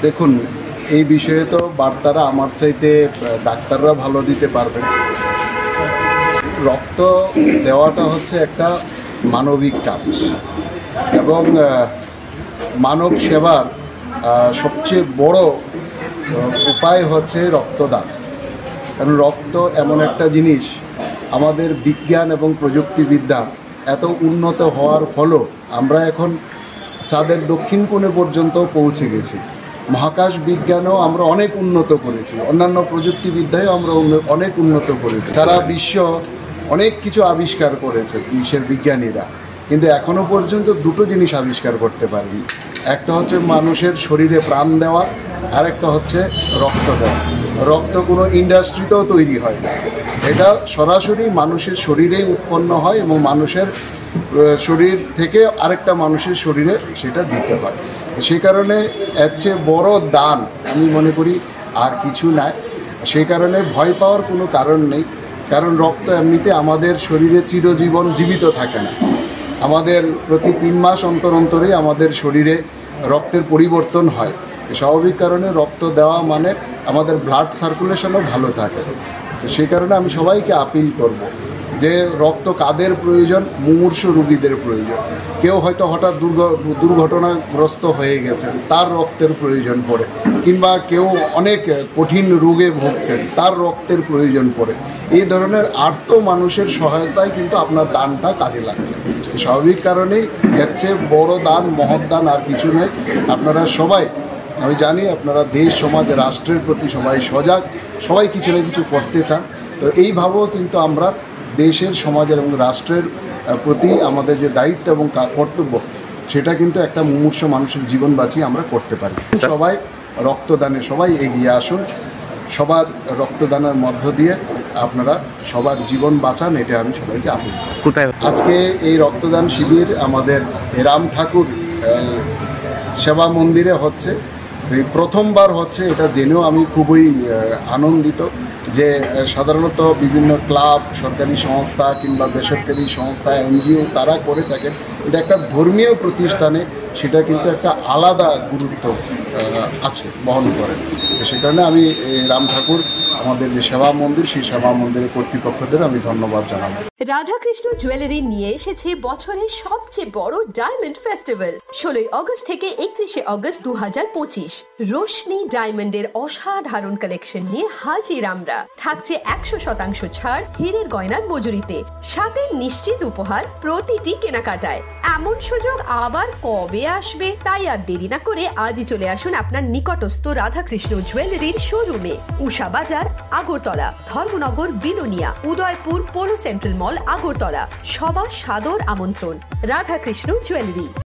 দেখুন, এই বিষয়ে তো বার্তারা আমার চাইতে ডাক্তাররা ভালো দিতে পারবেন। রক্ত দেওয়াটা হচ্ছে একটা মানবিক কাজ এবং মানব সেবার সবচেয়ে বড় উপায় হচ্ছে রক্তদান। কারণ রক্ত এমন একটা জিনিস, আমাদের বিজ্ঞান এবং প্রযুক্তিবিদ্যা এত উন্নত হওয়ার ফলেও আমরা এখন চাঁদের দক্ষিণ কোণে পর্যন্ত পৌঁছে গেছি। মহাকাশ বিজ্ঞানও আমরা অনেক উন্নত করেছি, অন্যান্য প্রযুক্তিবিদ্যায়ও আমরা অনেক উন্নত করেছি। সারা বিশ্ব অনেক কিছু আবিষ্কার করেছে বিশ্বের বিজ্ঞানীরা, কিন্তু এখনও পর্যন্ত দুটো জিনিস আবিষ্কার করতে পারেনি। একটা হচ্ছে মানুষের শরীরে প্রাণ দেওয়া, আর একটা হচ্ছে রক্ত দেওয়া। রক্ত কোনো ইন্ডাস্ট্রিতেও তৈরি হয় না, এটা সরাসরি মানুষের শরীরেই উৎপন্ন হয় এবং মানুষের শরীর থেকে আরেকটা মানুষের শরীরে সেটা দিতে হয়। সেই কারণে এর চেয়ে বড় দান আমি মনে করি আর কিছু নাই। সেই কারণে ভয় পাওয়ার কোনো কারণ নেই, কারণ রক্ত এমনিতে আমাদের শরীরে চিরজীবন জীবিত থাকে না। আমাদের প্রতি 3 মাস অন্তর অন্তরেই আমাদের শরীরে রক্তের পরিবর্তন হয়। স্বাভাবিক কারণে রক্ত দেওয়া মানে আমাদের ব্লাড সার্কুলেশনও ভালো থাকে। তো সেই কারণে আমি সবাইকে আপিল করব যে রক্ত কাদের প্রয়োজন? মুমূর্ষু রোগীদের প্রয়োজন। কেউ হয়তো হঠাৎ দুর্ঘটনাগ্রস্ত হয়ে গেছেন, তার রক্তের প্রয়োজন পড়ে, কিংবা কেউ অনেক কঠিন রোগে ভুগছেন, তার রক্তের প্রয়োজন পড়ে। এই ধরনের আর্ত মানুষের সহায়তায় কিন্তু আপনার দানটা কাজে লাগছে। স্বাভাবিক কারণেই এর চেয়ে বড় দান, মহৎ দান আর কিছু নেই। আপনারা সবাই, আমি জানি আপনারা দেশ, সমাজ, রাষ্ট্রের প্রতি সবাই সজাগ, সবাই কিছু না কিছু করতে চান। তো এইভাবেও কিন্তু আমরা দেশের, সমাজের এবং রাষ্ট্রের প্রতি আমাদের যে দায়িত্ব এবং কর্তব্য, সেটা কিন্তু একটা মুমূর্ষু মানুষের জীবন বাঁচিয়ে আমরা করতে পারি। সবাই রক্তদানে সবাই এগিয়ে আসুন, সবার রক্তদানের মধ্য দিয়ে আপনারা সবার জীবন বাঁচান, এটা আমি সবাইকে আপিল করি। আজকে এই রক্তদান শিবির আমাদের রাম ঠাকুর সেবা মন্দিরে হচ্ছে। এই প্রথমবার হচ্ছে, এটা জেনেও আমি খুবই আনন্দিত যে সাধারণত বিভিন্ন ক্লাব, সরকারি সংস্থা কিংবা বেসরকারি সংস্থা, এনজিও তারা করে থাকেন, কিন্তু একটা ধর্মীয় প্রতিষ্ঠানে সেটা কিন্তু একটা আলাদা গুরুত্ব আছে, বহন করে। সে কারণে আমি রাম ঠাকুর আমাদের যে সেবা মন্দির, সেই সেবা মন্দিরের কর্তৃপক্ষদের আমি ধন্যবাদ জানাবো। রাধাকৃষ্ণ জুয়েলারি নিয়ে এসেছে বছরের সবচেয়ে বড় ডায়মন্ড ফেস্টিভ্যাল। 16 আগস্ট থেকে 31 আগস্ট 2025 রোশনি ডায়মন্ডের অসাধারণ কালেকশন নিয়ে হাজির আমরা। থাকছে 100% ছাড় হীরের গয়নার মজুরিতে, সাথে নিশ্চিত উপহার প্রতিটি কেনাকাটায়। এমন সুযোগ আবার কবে আসবে? তাই আর দেরি না করে আজই চলে আসুন আপনার নিকটস্থ রাধাকৃষ্ণ জুয়েলারির শোরুমে। উষা বাজার, আগরতলা, ধর্মনগর, বিলোনিয়া, উদয়পুর, পোলো সেন্ট্রাল মল, আগরতলা। সবার সাদর আমন্ত্রণ। রাধাকৃষ্ণ জুয়েলারি।